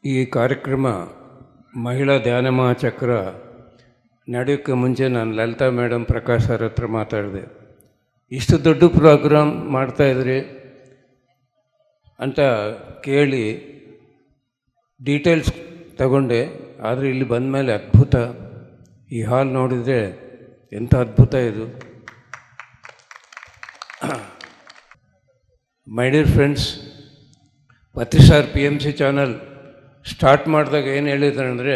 ಈ ಕಾರ್ಯಕ್ರಮ ಮಹಿಳಾ ಧ್ಯಾನ ಮಹಾಚಕ್ರ ನಡೆಯೋಕ್ಕೆ ಮುಂಚೆ ನಾನು ಲಲಿತಾ ಮೇಡಮ್ ಪ್ರಕಾಶ್ ಅವ್ರ ಹತ್ರ ಮಾತಾಡಿದೆ. ಇಷ್ಟು ದೊಡ್ಡ ಪ್ರೋಗ್ರಾಮ್ ಮಾಡ್ತಾಯಿದ್ರಿ ಅಂತ ಕೇಳಿ ಡೀಟೇಲ್ಸ್ ತಗೊಂಡೆ. ಆದರೆ ಇಲ್ಲಿ ಬಂದ ಮೇಲೆ ಅದ್ಭುತ. ಈ ಹಾಲ್ ನೋಡಿದರೆ ಎಂಥ ಅದ್ಭುತ ಇದು. ಮೈ ಡಿಯರ್ ಫ್ರೆಂಡ್ಸ್, ಪತ್ರಿಸಾರ್ PMC ಚಾನಲ್ ಸ್ಟಾರ್ಟ್ ಮಾಡಿದಾಗ ಏನು ಹೇಳಿದ್ರು ಅಂದರೆ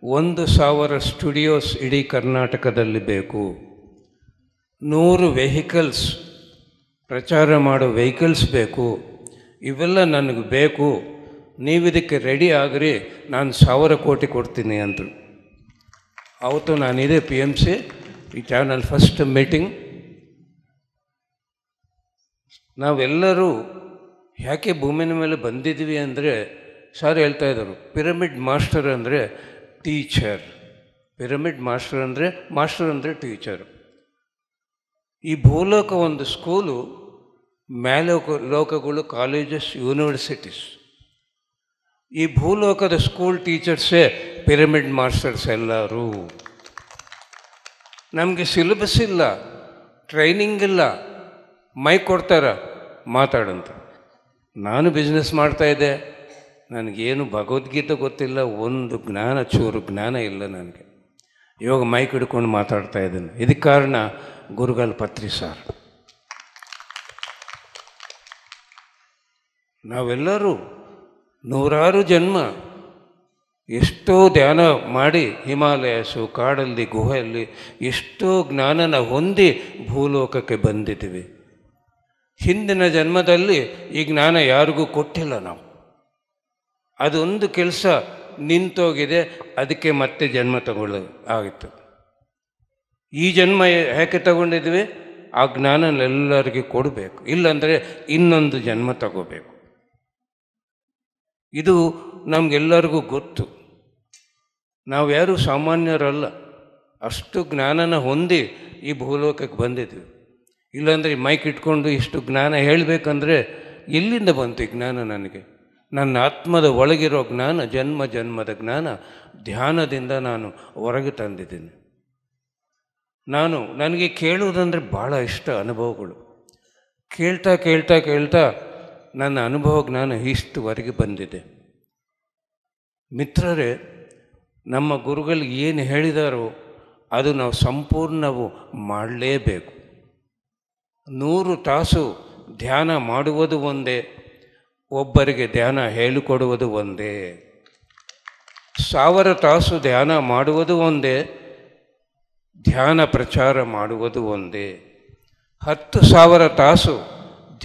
1,000 ಸ್ಟುಡಿಯೋಸ್ ಇಡೀ ಕರ್ನಾಟಕದಲ್ಲಿ ಬೇಕು, 100 ವೆಹಿಕಲ್ಸ್, ಪ್ರಚಾರ ಮಾಡೋ ವೆಹಿಕಲ್ಸ್ ಬೇಕು, ಇವೆಲ್ಲ ನನಗೆ ಬೇಕು, ನೀವಿದಕ್ಕೆ ರೆಡಿ ಆಗಿರಿ, ನಾನು 1,000 ಕೋಟಿ ಕೊಡ್ತೀನಿ ಅಂದರು. ಅವತ್ತು ನಾನಿದೆ PMC ಈ ಚಾನಲ್ ಫಸ್ಟ್ ಮೀಟಿಂಗ್. ನಾವೆಲ್ಲರೂ ಯಾಕೆ ಭೂಮಿನ ಮೇಲೆ ಬಂದಿದ್ವಿ ಅಂದರೆ, ಸರ್ ಹೇಳ್ತಾಯಿದ್ರು ಪಿರಮಿಡ್ ಮಾಸ್ಟರ್ ಅಂದರೆ ಟೀಚರ್, ಪಿರಮಿಡ್ ಮಾಸ್ಟರ್ ಅಂದರೆ ಟೀಚರು. ಈ ಭೂಲೋಕ ಒಂದು ಸ್ಕೂಲು, ಲೋಕಗಳು ಕಾಲೇಜಸ್, ಯೂನಿವರ್ಸಿಟೀಸ್. ಈ ಭೂಲೋಕದ ಸ್ಕೂಲ್ ಟೀಚರ್ಸೇ ಪಿರಮಿಡ್ ಮಾಸ್ಟರ್ಸ್ ಎಲ್ಲರೂ. ನಮಗೆ ಸಿಲೆಬಸ್ ಇಲ್ಲ, ಟ್ರೈನಿಂಗ್ ಇಲ್ಲ, ಮೈಕ್ ಕೊಡ್ತಾರ ಮಾತಾಡಂತ. ನಾನು ಬಿಸ್ನೆಸ್ ಮಾಡ್ತಾಯಿದ್ದೆ, ನನಗೇನು ಭಗವದ್ಗೀತೆ ಗೊತ್ತಿಲ್ಲ, ಒಂದು ಚೂರು ಜ್ಞಾನ ಇಲ್ಲ ನನಗೆ. ಇವಾಗ ಮೈಕ್ ಹಿಡ್ಕೊಂಡು ಮಾತಾಡ್ತಾ ಇದ್ದೇನೆ. ಇದಕ್ಕೆ ಕಾರಣ ಗುರುಗಳು ಪತ್ರಿಸಾರ್. ನಾವೆಲ್ಲರೂ ನೂರಾರು ಜನ್ಮ ಎಷ್ಟೋ ಧ್ಯಾನ ಮಾಡಿ ಹಿಮಾಲಯಸು, ಕಾಡಲ್ಲಿ, ಗುಹೆಯಲ್ಲಿ ಎಷ್ಟೋ ಜ್ಞಾನನ ಹೊಂದಿ ಭೂಲೋಕಕ್ಕೆ ಬಂದಿದ್ದೀವಿ. ಹಿಂದಿನ ಜನ್ಮದಲ್ಲಿ ಈ ಜ್ಞಾನ ಯಾರಿಗೂ ಕೊಟ್ಟಿಲ್ಲ ನಾವು. ಅದೊಂದು ಕೆಲಸ ನಿಂತೋಗಿದೆ, ಅದಕ್ಕೆ ಮತ್ತೆ ಜನ್ಮ ಆಗಿತ್ತು. ಈ ಜನ್ಮ ಯಾಕೆ ತಗೊಂಡಿದ್ವಿ? ಆ ಜ್ಞಾನನೆಲ್ಲರಿಗೂ ಕೊಡಬೇಕು, ಇಲ್ಲಾಂದರೆ ಇನ್ನೊಂದು ಜನ್ಮ ತಗೋಬೇಕು. ಇದು ನಮಗೆಲ್ಲರಿಗೂ ಗೊತ್ತು. ನಾವು ಯಾರೂ ಸಾಮಾನ್ಯರಲ್ಲ, ಅಷ್ಟು ಜ್ಞಾನನ ಹೊಂದಿ ಈ ಭೂಲೋಕಕ್ಕೆ ಬಂದಿದ್ವಿ. ಇಲ್ಲಾಂದರೆ ಮೈಕ್ ಇಟ್ಕೊಂಡು ಇಷ್ಟು ಜ್ಞಾನ ಹೇಳಬೇಕಂದ್ರೆ ಎಲ್ಲಿಂದ ಬಂತು ಈ ಜ್ಞಾನ? ನನಗೆ ನನ್ನ ಆತ್ಮದ ಒಳಗಿರೋ ಜ್ಞಾನ, ಜನ್ಮ ಜನ್ಮದ ಜ್ಞಾನ ಧ್ಯಾನದಿಂದ ನಾನು ಹೊರಗೆ ತಂದಿದ್ದೀನಿ. ನನಗೆ ಕೇಳುವುದಂದರೆ ಭಾಳ ಇಷ್ಟ. ಅನುಭವಗಳು ಕೇಳ್ತಾ ಕೇಳ್ತಾ ಕೇಳ್ತಾ ನನ್ನ ಅನುಭವ ಜ್ಞಾನ ಇಷ್ಟುವರೆಗೆ ಬಂದಿದೆ. ಮಿತ್ರರೇ, ನಮ್ಮ ಗುರುಗಳು ಏನು ಹೇಳಿದಾರೋ ಅದು ನಾವು ಸಂಪೂರ್ಣವು ಮಾಡಲೇಬೇಕು. 100 ತಾಸು ಧ್ಯಾನ ಮಾಡುವುದು ಒಂದೇ, ಒಬ್ಬರಿಗೆ ಧ್ಯಾನ ಹೇಳಿಕೊಡುವುದು ಒಂದೇ. 1,000 ತಾಸು ಧ್ಯಾನ ಮಾಡುವುದು ಒಂದೇ, ಧ್ಯಾನ ಪ್ರಚಾರ ಮಾಡುವುದು ಒಂದೇ. 10,000 ತಾಸು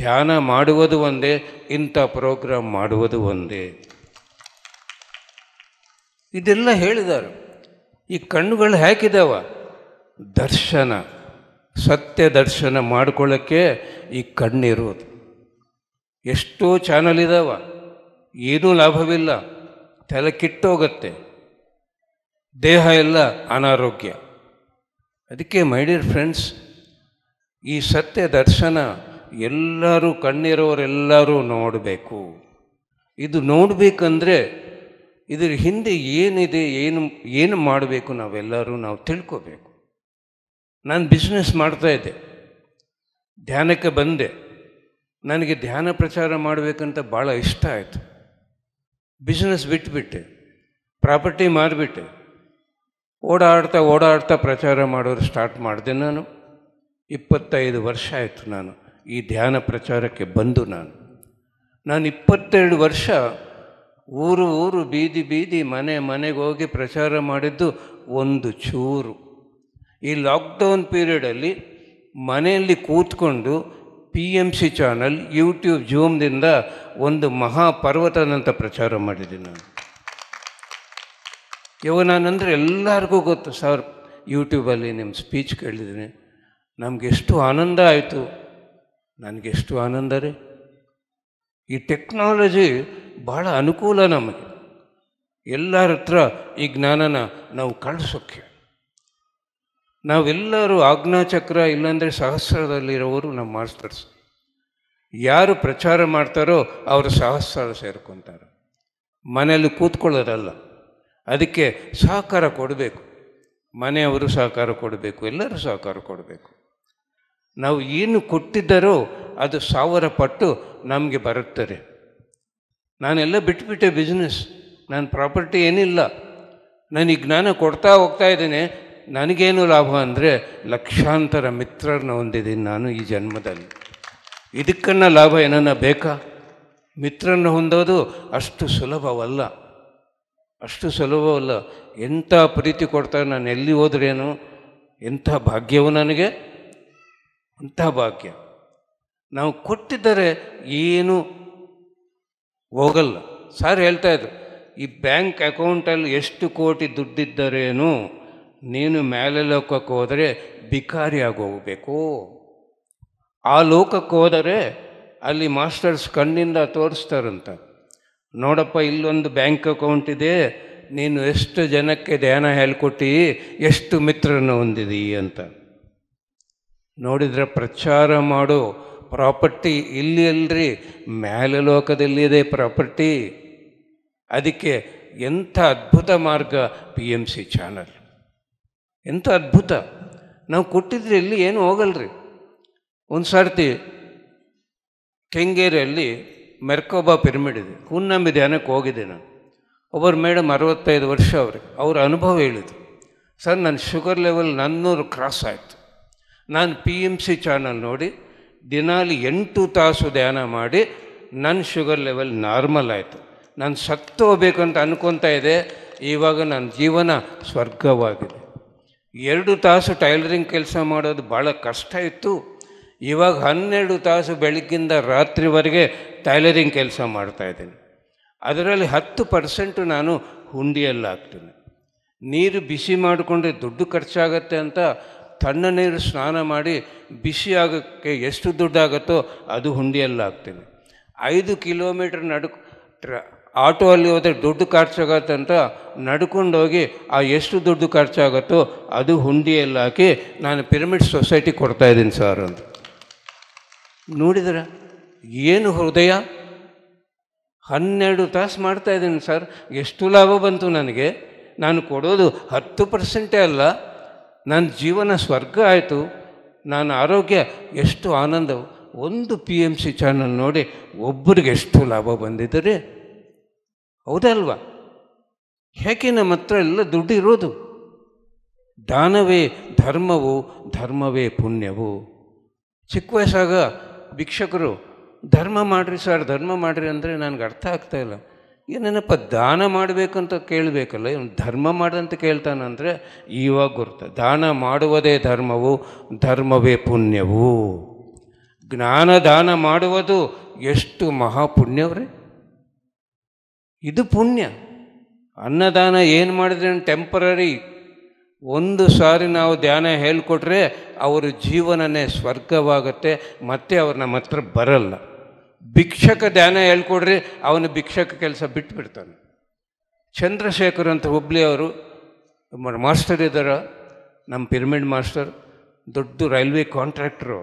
ಧ್ಯಾನ ಮಾಡುವುದು ಒಂದೇ, ಇಂಥ ಪ್ರೋಗ್ರಾಮ್ ಮಾಡುವುದು ಒಂದೇ. ಇದೆಲ್ಲ ಹೇಳಿದ್ದಾರೆ. ಈ ಕಣ್ಣುಗಳು ಹಾಕಿದಾವ ದರ್ಶನ, ಸತ್ಯ ದರ್ಶನ ಮಾಡ್ಕೊಳ್ಳೋಕ್ಕೆ ಈ ಕಣ್ಣಿರೋದು. ಎಷ್ಟೋ ಚಾನಲ್ ಇದ್ದಾವ, ಏನೂ ಲಾಭವಿಲ್ಲ, ತಲೆ ಕಿಟ್ಟೋಗತ್ತೆ, ದೇಹ ಎಲ್ಲ ಅನಾರೋಗ್ಯ. ಅದಕ್ಕೆ ಮೈ ಡಿಯರ್ ಫ್ರೆಂಡ್ಸ್, ಈ ಸತ್ಯ ದರ್ಶನ ಎಲ್ಲರೂ, ಕಣ್ಣಿರೋರೆಲ್ಲರೂ ನೋಡಬೇಕು. ಇದು ನೋಡಬೇಕಂದ್ರೆ ಇದ್ರ ಹಿಂದೆ ಏನಿದೆ, ಏನು ಮಾಡಬೇಕು ನಾವು ತಿಳ್ಕೋಬೇಕು. ನಾನು ಬಿಸ್ನೆಸ್ ಮಾಡ್ತಾಯಿದ್ದೆ, ಧ್ಯಾನಕ್ಕೆ ಬಂದೆ. ನನಗೆ ಧ್ಯಾನ ಪ್ರಚಾರ ಮಾಡಬೇಕಂತ ಭಾಳ ಇಷ್ಟ ಆಯಿತು. ಬಿಸ್ನೆಸ್ ಬಿಟ್ಟುಬಿಟ್ಟೆ, ಪ್ರಾಪರ್ಟಿ ಮಾರಿಬಿಟ್ಟೆ. ಓಡಾಡ್ತಾ ಪ್ರಚಾರ ಮಾಡೋರು ಸ್ಟಾರ್ಟ್ ಮಾಡಿದೆ. ನಾನು 25 ವರ್ಷ ಆಯಿತು ನಾನು ಈ ಧ್ಯಾನ ಪ್ರಚಾರಕ್ಕೆ ಬಂದು. ನಾನು 22 ವರ್ಷ ಊರು ಬೀದಿ ಮನೆಗೆ ಹೋಗಿ ಪ್ರಚಾರ ಮಾಡಿದ್ದು ಒಂದು ಚೂರು. ಈ ಲಾಕ್ಡೌನ್ ಪೀರಿಯಡಲ್ಲಿ ಮನೆಯಲ್ಲಿ ಕೂತ್ಕೊಂಡು PMC ಚಾನಲ್, ಯೂಟ್ಯೂಬ್, ಜೂಮ್ದಿಂದ ಒಂದು ಮಹಾಪರ್ವತದಂತ ಪ್ರಚಾರ ಮಾಡಿದ್ದೀನಿ ನಾನು. ನಾನಂದರೆ ಎಲ್ಲರಿಗೂ ಗೊತ್ತು. ಸರ್, ಯೂಟ್ಯೂಬಲ್ಲಿ ನಿಮ್ಮ ಸ್ಪೀಚ್ ಕೇಳಿದ್ದೀನಿ, ನಮಗೆಷ್ಟು ಆನಂದ ಆಯಿತು. ನನಗೆಷ್ಟು ಆನಂದ ರೀ. ಈ ಟೆಕ್ನಾಲಜಿ ಭಾಳ ಅನುಕೂಲ ನಮಗೆ. ಎಲ್ಲರ ಹತ್ರ ಈ ಜ್ಞಾನನ ನಾವು ಕಳಿಸೋಕ್ಕೆ. ನಾವೆಲ್ಲರೂ ಆಜ್ಞಾಚಕ್ರ ಇಲ್ಲಾಂದರೆ ಸಹಸ್ರದಲ್ಲಿರೋರು ನಮ್ಮ ಮಾಸ್ಟರ್ಸ್. ಯಾರು ಪ್ರಚಾರ ಮಾಡ್ತಾರೋ ಅವರು ಸಹಸ್ರ ಸೇರ್ಕೊತಾರೆ. ಮನೆಯಲ್ಲಿ ಕೂತ್ಕೊಳ್ಳೋದಲ್ಲ. ಅದಕ್ಕೆ ಸಹಕಾರ ಕೊಡಬೇಕು, ಮನೆಯವರು ಸಹಕಾರ ಕೊಡಬೇಕು, ಎಲ್ಲರೂ ಸಹಕಾರ ಕೊಡಬೇಕು. ನಾವು ಏನು ಕೊಟ್ಟಿದ್ದರೋ ಅದು 1000 ಪಟ್ಟು ನಮಗೆ ಬರುತ್ತದೆ. ನಾನೆಲ್ಲ ಬಿಟ್ಟುಬಿಟ್ಟೆ ಬಿಸ್ನೆಸ್, ನನ್ನ ಪ್ರಾಪರ್ಟಿ ಏನಿಲ್ಲ, ನನಗೆ ಜ್ಞಾನ ಕೊಡ್ತಾ ಹೋಗ್ತಾ ಇದ್ದೇನೆ. ನನಗೇನು ಲಾಭ ಅಂದರೆ ಲಕ್ಷಾಂತರ ಮಿತ್ರರನ್ನ ಹೊಂದಿದ್ದೀನಿ ನಾನು ಈ ಜನ್ಮದಲ್ಲಿ. ಇದಕ್ಕನ್ನ ಲಾಭ ಏನನ್ನ ಬೇಕಾ? ಮಿತ್ರರನ್ನ ಹೊಂದೋದು ಅಷ್ಟು ಸುಲಭವಲ್ಲ, ಅಷ್ಟು ಸುಲಭವಲ್ಲ. ಎಂಥ ಪ್ರೀತಿ ಕೊಡ್ತಾರೆ, ನಾನು ಎಲ್ಲಿ ಹೋದ್ರೇನು, ಎಂಥ ಭಾಗ್ಯವು ನನಗೆ, ಅಂಥ ಭಾಗ್ಯ. ನಾವು ಕೊಟ್ಟಿದ್ದರೆ ಏನು ಹೋಗಲ್ಲ. ಸಾರ್ ಹೇಳ್ತಾಯಿದ್ರು, ಈ ಬ್ಯಾಂಕ್ ಅಕೌಂಟಲ್ಲಿ ಎಷ್ಟು ಕೋಟಿ ದುಡ್ಡಿದ್ದರೇನು ನೀನು ಮೇಲೆ ಲೋಕಕ್ಕೆ ಹೋದರೆ ಭಿಕಾರಿಯಾಗಿ ಹೋಗಬೇಕು. ಆ ಲೋಕಕ್ಕೆ ಹೋದರೆ ಅಲ್ಲಿ ಮಾಸ್ಟರ್ಸ್ ಕಣ್ಣಿಂದ ತೋರಿಸ್ತಾರಂತ, ನೋಡಪ್ಪ ಇಲ್ಲೊಂದು ಬ್ಯಾಂಕ್ ಅಕೌಂಟ್ ಇದೆ, ನೀನು ಎಷ್ಟು ಜನಕ್ಕೆ ಧ್ಯಾನ ಹೇಳ್ಕೊಟ್ಟು ಎಷ್ಟು ಮಿತ್ರರನ್ನು ಹೊಂದಿದಿ ಅಂತ. ನೋಡಿದರೆ ಪ್ರಚಾರ ಮಾಡೋ ಪ್ರಾಪರ್ಟಿ ಇಲ್ಲಿ ಅಲ್ರಿ, ಮೇಲೆ ಲೋಕದಲ್ಲಿದೆ ಪ್ರಾಪರ್ಟಿ. ಅದಕ್ಕೆ ಎಂಥ ಅದ್ಭುತ ಮಾರ್ಗ PMC ಚಾನಲ್, ಎಂಥ ಅದ್ಭುತ. ನಾವು ಕೊಟ್ಟಿದ್ರೆ ಇಲ್ಲಿ ಏನು ಹೋಗಲ್ರಿ. ಒಂದು ಸರ್ತಿ ಕೆಂಗೇರಿಯಲ್ಲಿ ಮೆರ್ಕೋಬಾ ಪಿರಮಿಡ್ ಇದೆ, ಹುನ್ನಂಬಿ ಧ್ಯಾನಕ್ಕೆ ಹೋಗಿದ್ದೆ ನಾನು. ಒಬ್ಬರು ಮೇಡಮ್ 65 ವರ್ಷ ಅವ್ರ ಅನುಭವ ಹೇಳಿದ್ರು. ಸರ್ ನನ್ನ ಶುಗರ್ ಲೆವೆಲ್ 400 ಕ್ರಾಸ್ ಆಯಿತು. ನಾನು PMC ಚಾನಲ್ ನೋಡಿ ದಿನಾಲಿ 8 ತಾಸು ಧ್ಯಾನ ಮಾಡಿ ನನ್ನ ಶುಗರ್ ಲೆವೆಲ್ ನಾರ್ಮಲ್ ಆಯಿತು. ನಾನು ಸತ್ತು ಹೋಗ್ಬೇಕಂತ ಅನ್ಕೊತಾ ಇದೆ, ಇವಾಗ ನನ್ನ ಜೀವನ ಸ್ವರ್ಗವಾಗಿದೆ. 2 ತಾಸು ಟೈಲರಿಂಗ್ ಕೆಲಸ ಮಾಡೋದು ಭಾಳ ಕಷ್ಟ ಇತ್ತು, ಇವಾಗ 12 ತಾಸು ಬೆಳಗ್ಗಿಂದ ರಾತ್ರಿವರೆಗೆ ಟೈಲರಿಂಗ್ ಕೆಲಸ ಮಾಡ್ತಾಯಿದ್ದೀನಿ. ಅದರಲ್ಲಿ 10% ನಾನು ಹುಂಡಿಯಲ್ಲಿ ಹಾಕ್ತೀನಿ. ನೀರು ಬಿಸಿ ಮಾಡಿಕೊಂಡ್ರೆ ದುಡ್ಡು ಖರ್ಚಾಗತ್ತೆ ಅಂತ ತಣ್ಣ ನೀರು ಸ್ನಾನ ಮಾಡಿ ಬಿಸಿ ಆಗೋಕ್ಕೆ ಎಷ್ಟು ದುಡ್ಡಾಗುತ್ತೋ ಅದು ಹುಂಡಿಯಲ್ಲಿ ಹಾಕ್ತೀನಿ. 5 ಕಿಲೋಮೀಟ್ರ್ ಆಟೋ ಅಲ್ಲಿ ಹೋದರೆ ದುಡ್ಡು ಖರ್ಚಾಗತ್ತೆ ಅಂತ ನಡ್ಕೊಂಡೋಗಿ ಆ ಎಷ್ಟು ದುಡ್ಡು ಖರ್ಚಾಗುತ್ತೋ ಅದು ಹುಂಡಿಯಲ್ಲಿ ಹಾಕಿ ನಾನು ಪಿರಮಿಡ್ ಸೊಸೈಟಿ ಕೊಡ್ತಾಯಿದ್ದೀನಿ ಸರ್ ಅಂತ. ನೋಡಿದ್ರೆ ಏನು ಹೃದಯ. 12 ತಾಸು ಮಾಡ್ತಾಯಿದ್ದೀನಿ ಸರ್, ಎಷ್ಟು ಲಾಭ ಬಂತು ನನಗೆ. ನಾನು ಕೊಡೋದು 10% ಅಲ್ಲ, ನನ್ನ ಜೀವನ ಸ್ವರ್ಗ ಆಯಿತು, ನನ್ನ ಆರೋಗ್ಯ ಎಷ್ಟು ಆನಂದ. ಒಂದು PMC ಚಾನಲ್ ನೋಡಿ ಒಬ್ಬರಿಗೆ ಎಷ್ಟು ಲಾಭ ಬಂದಿದ್ದಾರೆ, ಹೌದಲ್ವಾ? ಹೇಗೆ ನಮ್ಮ ಹತ್ರ ಎಲ್ಲ ದುಡ್ಡು ಇರೋದು? ದಾನವೇ ಧರ್ಮವು, ಧರ್ಮವೇ ಪುಣ್ಯವು. ಚಿಕ್ಕ ವಯಸ್ಸಾಗ ಭಿಕ್ಷಕರು ಧರ್ಮ ಮಾಡಿರಿ ಸರ್, ಧರ್ಮ ಮಾಡಿರಿ ಅಂದರೆ ನನಗೆ ಅರ್ಥ ಆಗ್ತಾಯಿಲ್ಲ. ಏನೇನಪ್ಪ ದಾನ ಮಾಡಬೇಕಂತ ಕೇಳಬೇಕಲ್ಲ, ಇವನು ಧರ್ಮ ಮಾಡಂತ ಕೇಳ್ತಾನಂದರೆ ಇವಾಗ ಗುರ್ತ. ದಾನ ಮಾಡುವುದೇ ಧರ್ಮವು, ಧರ್ಮವೇ ಪುಣ್ಯವು. ಜ್ಞಾನ ದಾನ ಮಾಡುವುದು ಎಷ್ಟು ಮಹಾಪುಣ್ಯವ್ರೆ, ಇದು ಪುಣ್ಯ. ಅನ್ನದಾನ ಏನು ಮಾಡಿದ್ರೆ ಟೆಂಪರರಿ, ಒಂದು ಸಾರಿ ನಾವು ಧ್ಯಾನ ಹೇಳಿಕೊಟ್ರೆ ಅವರ ಜೀವನನೇ ಸ್ವರ್ಗವಾಗುತ್ತೆ, ಮತ್ತೆ ಅವ್ರು ನಮ್ಮ ಹತ್ರ ಬರಲ್ಲ. ಭಿಕ್ಷಕ ಧ್ಯಾನ ಹೇಳ್ಕೊಡ್ರಿ, ಅವನು ಭಿಕ್ಷಕ ಕೆಲಸ ಬಿಟ್ಟುಬಿಡ್ತಾನೆ. ಚಂದ್ರಶೇಖರ್ ಅಂತ ಹುಬ್ಳಿಯವರು ಮಾಸ್ಟರ್ ಇದ್ದಾರೆ, ನಮ್ಮ ಪಿರಮಿಡ್ ಮಾಸ್ಟರ್, ದೊಡ್ಡ ರೈಲ್ವೆ ಕಾಂಟ್ರಾಕ್ಟರ್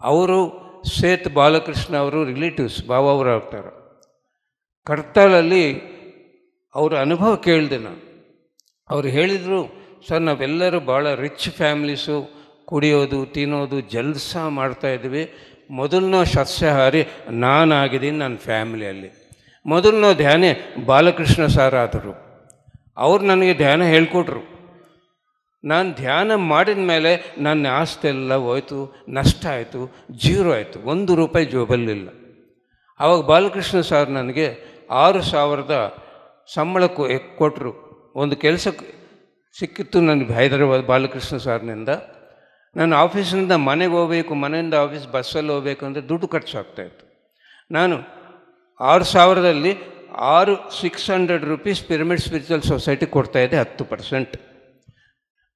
ಅವರು ಸೇತ್ ಬಾಲಕೃಷ್ಣ ಅವರು ರಿಲೇಟಿವ್ಸ್, ಬಾವ ಅವರು ಆಗ್ತಾರೆ. ಕಡ್ತಾಳಲ್ಲಿ ಅವರ ಅನುಭವ ಕೇಳಿದೆ ನಾನು. ಅವರು ಹೇಳಿದರು, ಸರ್ ನಾವೆಲ್ಲರೂ ಭಾಳ ರಿಚ್ ಫ್ಯಾಮ್ಲೀಸು, ಕುಡಿಯೋದು ತಿನ್ನೋದು ಜಲ್ಸ ಮಾಡ್ತಾಯಿದ್ವಿ. ಮೊದಲನೋ ಸಸ್ಯಾಹಾರಿ ನಾನಾಗಿದ್ದೀನಿ ನನ್ನ ಫ್ಯಾಮಿಲಿಯಲ್ಲಿ. ಮೊದಲನೋ ಧ್ಯಾನ ಬಾಲಕೃಷ್ಣ ಸಾರ್ ಆದರು, ಅವ್ರು ನನಗೆ ಧ್ಯಾನ ಹೇಳ್ಕೊಟ್ರು. ನಾನು ಧ್ಯಾನ ಮಾಡಿದ ಮೇಲೆ ನನ್ನ ಆಸ್ತಿ ಎಲ್ಲ ಹೋಯ್ತು, ನಷ್ಟ ಆಯಿತು, 0 ಆಯಿತು, 1 ರೂಪಾಯಿ ಜೋಬಲ್ಲಿಲ್ಲ. ಆವಾಗ ಬಾಲಕೃಷ್ಣ ಸಾರ್ ನನಗೆ 6,000 ಸಂಬಳ ಕೊಟ್ಟರು. ಒಂದು ಕೆಲಸ ಸಿಕ್ಕಿತ್ತು ನನಗೆ ಹೈದರಾಬಾದ್ ಬಾಲಕೃಷ್ಣ ಸಾರ್ನಿಂದ. ನಾನು ಆಫೀಸಿನಿಂದ ಮನೆಗೆ ಹೋಗಬೇಕು, ಮನೆಯಿಂದ ಆಫೀಸ್ ಬಸ್ಸಲ್ಲಿ ಹೋಗಬೇಕು ಅಂದರೆ ದುಡ್ಡು ಖರ್ಚಾಗ್ತಾಯಿತ್ತು. ನಾನು 6,000ದಲ್ಲಿ 600 ರೂಪೀಸ್ ಪಿರಮಿಡ್ ಸ್ಪಿರಿಚುವಲ್ ಸೊಸೈಟಿ ಕೊಡ್ತಾಯಿದ್ದೆ, 10%.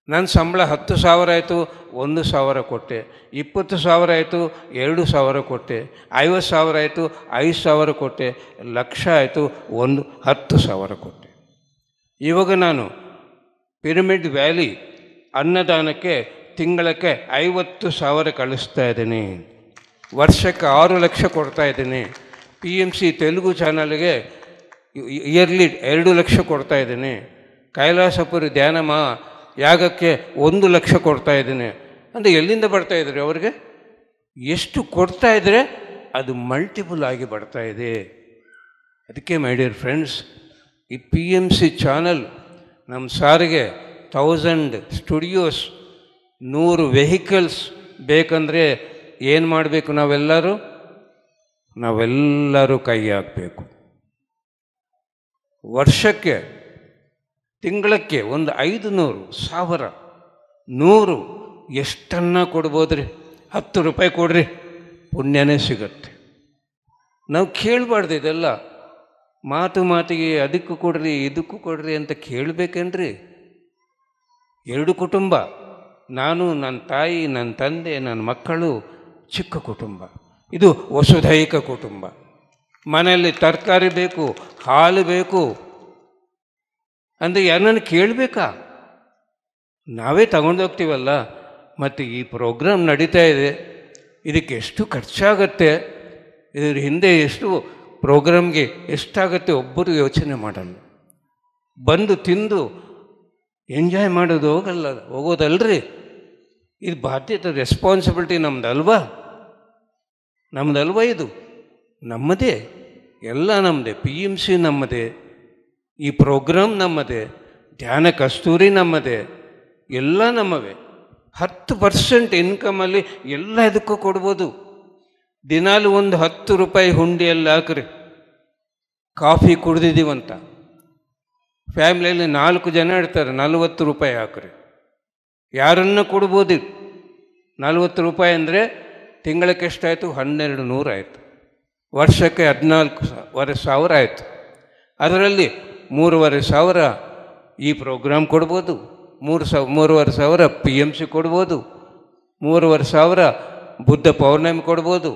ನನ್ನ ಸಂಬಳ 10,000 ಆಯಿತು, 1,000 ಕೊಟ್ಟೆ. 20,000 ಆಯಿತು, 2,000 ಕೊಟ್ಟೆ. 50,000 ಆಯಿತು, 5,000 ಕೊಟ್ಟೆ. ಲಕ್ಷ ಆಯಿತು, 10,000 ಕೊಟ್ಟೆ. ಇವಾಗ ನಾನು ಪಿರಮಿಡ್ ವ್ಯಾಲಿ ಅನ್ನದಾನಕ್ಕೆ ತಿಂಗಳಕ್ಕೆ 50,000 ಕಳಿಸ್ತಾ ಇದ್ದೀನಿ, ವರ್ಷಕ್ಕೆ 6 ಲಕ್ಷ ಕೊಡ್ತಾಯಿದ್ದೀನಿ. PMC ತೆಲುಗು ಚಾನಲ್ಗೆ ಇಯರ್ಲಿ 2 ಲಕ್ಷ ಕೊಡ್ತಾ ಇದ್ದೀನಿ. ಕೈಲಾಸಪುರಿ ಧ್ಯಾನ ಯಾಗಕ್ಕೆ 1 ಲಕ್ಷ ಕೊಡ್ತಾ ಇದ್ದೀನಿ ಅಂದರೆ ಎಲ್ಲಿಂದ ಬರ್ತಾಯಿದ್ರು ಅವ್ರಿಗೆ? ಎಷ್ಟು ಕೊಡ್ತಾ ಇದ್ದರೆ ಅದು ಮಲ್ಟಿಪಲ್ ಆಗಿ ಬರ್ತಾ ಇದೆ. ಅದಕ್ಕೆ ಮೈ ಡಿಯರ್ ಫ್ರೆಂಡ್ಸ್, ಈ PMC ಚಾನಲ್ ನಮ್ಮ ಸಾರಿಗೆ 1000 ಸ್ಟುಡಿಯೋಸ್, 100 ವೆಹಿಕಲ್ಸ್ ಬೇಕಂದರೆ ಏನು ಮಾಡಬೇಕು? ನಾವೆಲ್ಲರೂ ಕೈ ಹಾಕಬೇಕು. ವರ್ಷಕ್ಕೆ, ತಿಂಗಳಕ್ಕೆ ಒಂದು 500, 1000, 100 ಎಷ್ಟನ್ನ ಕೊಡ್ಬೋದ್ರಿ? 10 ರೂಪಾಯಿ ಕೊಡ್ರಿ, ಪುಣ್ಯನೇ ಸಿಗತ್ತೆ. ನಾವು ಕೇಳಬಾರ್ದು ಇದೆಲ್ಲ. ಮಾತಿಗೆ ಅದಕ್ಕೂ ಕೊಡ್ರಿ ಇದಕ್ಕೂ ಕೊಡ್ರಿ ಅಂತ ಕೇಳಬೇಕೇನ್ರಿ? 2 ಕುಟುಂಬ, ನಾನು, ನನ್ನ ತಾಯಿ, ನನ್ನ ತಂದೆ, ನನ್ನ ಮಕ್ಕಳು, ಚಿಕ್ಕ ಕುಟುಂಬ. ಇದು ವಸುಧೈಕ ಕುಟುಂಬ. ಮನೆಯಲ್ಲಿ ತರಕಾರಿ ಬೇಕು, ಹಾಲು ಬೇಕು ಅಂದರೆ ಯಾರನ್ನ ಕೇಳಬೇಕಾ? ನಾವೇ ತಗೊಂಡೋಗ್ತೀವಲ್ಲ. ಮತ್ತು ಈ ಪ್ರೋಗ್ರಾಮ್ ನಡೀತಾ ಇದೆ, ಇದಕ್ಕೆ ಎಷ್ಟು ಖರ್ಚಾಗತ್ತೆ, ಇದರ ಹಿಂದೆ ಎಷ್ಟು ಪ್ರೋಗ್ರಾಮ್ಗೆ ಎಷ್ಟಾಗತ್ತೆ ಒಬ್ಬರು ಯೋಚನೆ ಮಾಡಲ್ಲ. ಬಂದು ತಿಂದು ಎಂಜಾಯ್ ಮಾಡೋದು ಹೋಗೋದಲ್ರಿ. ಇದು ಬಾಧ್ಯತೆ, ರೆಸ್ಪಾನ್ಸಿಬಿಲಿಟಿ ನಮ್ಮದಲ್ವಾ? ಇದು ನಮ್ಮದೇ, ಎಲ್ಲ ನಮ್ಮದೇ. PMC ನಮ್ಮದೇ, ಈ ಪ್ರೋಗ್ರಾಮ್ ನಮ್ಮದೇ, ಧ್ಯಾನ ಕಸ್ತೂರಿ ನಮ್ಮದೇ, ಎಲ್ಲ ನಮ್ಮವೇ. 10% ಇನ್ಕಮಲ್ಲಿ ಎಲ್ಲ ಇದಕ್ಕೂ ಕೊಡ್ಬೋದು. ದಿನಾಲು ಒಂದು 10 ರೂಪಾಯಿ ಹುಂಡಿಯಲ್ಲಿ ಹಾಕ್ರಿ. ಕಾಫಿ ಕುಡ್ದಿದ್ದೀವಂತ ಫ್ಯಾಮಿಲಿಯಲ್ಲಿ 4 ಜನ ಇರ್ತಾರೆ, 40 ರೂಪಾಯಿ ಹಾಕ್ರಿ. ಯಾರನ್ನ ಕೊಡ್ಬೋದು? 40 ರೂಪಾಯಿ ಅಂದರೆ ತಿಂಗಳಕ್ಕೆ ಎಷ್ಟಾಯಿತು? 1200 ಆಯಿತು. ವರ್ಷಕ್ಕೆ 14,500 ಆಯಿತು. ಅದರಲ್ಲಿ 3,500 ಈ ಪ್ರೋಗ್ರಾಮ್ ಕೊಡ್ಬೋದು, 3,500 PMC ಕೊಡ್ಬೋದು, 3,500 ಬುದ್ಧ ಪೌರ್ಣಮಿ ಕೊಡ್ಬೋದು.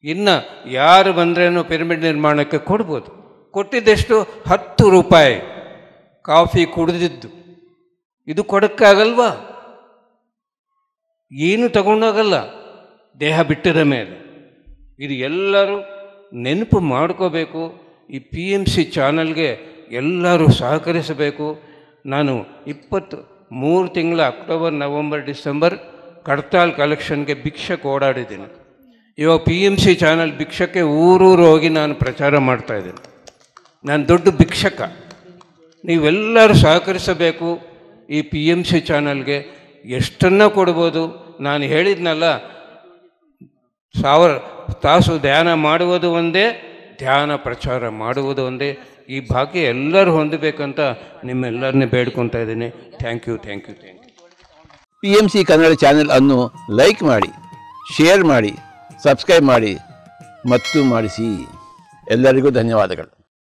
ಇನ್ನು ಯಾರು ಬಂದ್ರೇನೋ ಪಿರಮಿಡ್ ನಿರ್ಮಾಣಕ್ಕೆ ಕೊಡ್ಬೋದು. ಕೊಟ್ಟಿದ್ದೆಷ್ಟು? 10 ರೂಪಾಯಿ ಕಾಫಿ ಕುಡಿದಿದ್ದು. ಇದು ಕೊಡೋಕ್ಕಾಗಲ್ವಾ? ಏನು ತಗೊಂಡೋಗಲ್ಲ ದೇಹ ಬಿಟ್ಟಿದ ಮೇಲೆ. ಇದು ಎಲ್ಲರೂ ನೆನಪು ಮಾಡ್ಕೋಬೇಕು. ಈ PMC ಚಾನಲ್ಗೆ ಎಲ್ಲರೂ ಸಹಕರಿಸಬೇಕು. ನಾನು 23 ತಿಂಗಳ ಅಕ್ಟೋಬರ್, ನವಂಬರ್, ಡಿಸೆಂಬರ್ ಕಡ್ತಾಲ್ ಕಲೆಕ್ಷನ್ಗೆ ಭಿಕ್ಷಕ್ಕೆ ಓಡಾಡಿದ್ದೀನಿ. ಇವಾಗ PMC ಚಾನಲ್ ಭಿಕ್ಷಕ್ಕೆ ಊರೂರು ಹೋಗಿ ನಾನು ಪ್ರಚಾರ ಮಾಡ್ತಾಯಿದ್ದೀನಿ. ನಾನು ದೊಡ್ಡ ಭಿಕ್ಷಕ. ನೀವೆಲ್ಲರೂ ಸಹಕರಿಸಬೇಕು. ಈ PMC ಚಾನಲ್ಗೆ ಎಷ್ಟನ್ನು ಕೊಡ್ಬೋದು? ನಾನು ಹೇಳಿದ್ನಲ್ಲ, 1000 ತಾಸು ಧ್ಯಾನ ಮಾಡುವುದು ಒಂದೇ, ಧ್ಯಾನ ಪ್ರಚಾರ ಮಾಡುವುದು ಒಂದೇ. ಈ ಭಾಗ್ಯ ಎಲ್ಲರೂ ಹೊಂದಬೇಕಂತ ನಿಮ್ಮೆಲ್ಲರನ್ನೇ ಬೇಡ್ಕೊತಾ ಇದ್ದೀನಿ. Thank you. PMC Kannada channel ಅನ್ನು ಲೈಕ್ ಮಾಡಿ, ಶೇರ್ ಮಾಡಿ, ಸಬ್ಸ್ಕ್ರೈಬ್ ಮಾಡಿ ಮತ್ತು ಮಾಡಿಸಿ. ಎಲ್ಲರಿಗೂ ಧನ್ಯವಾದಗಳು.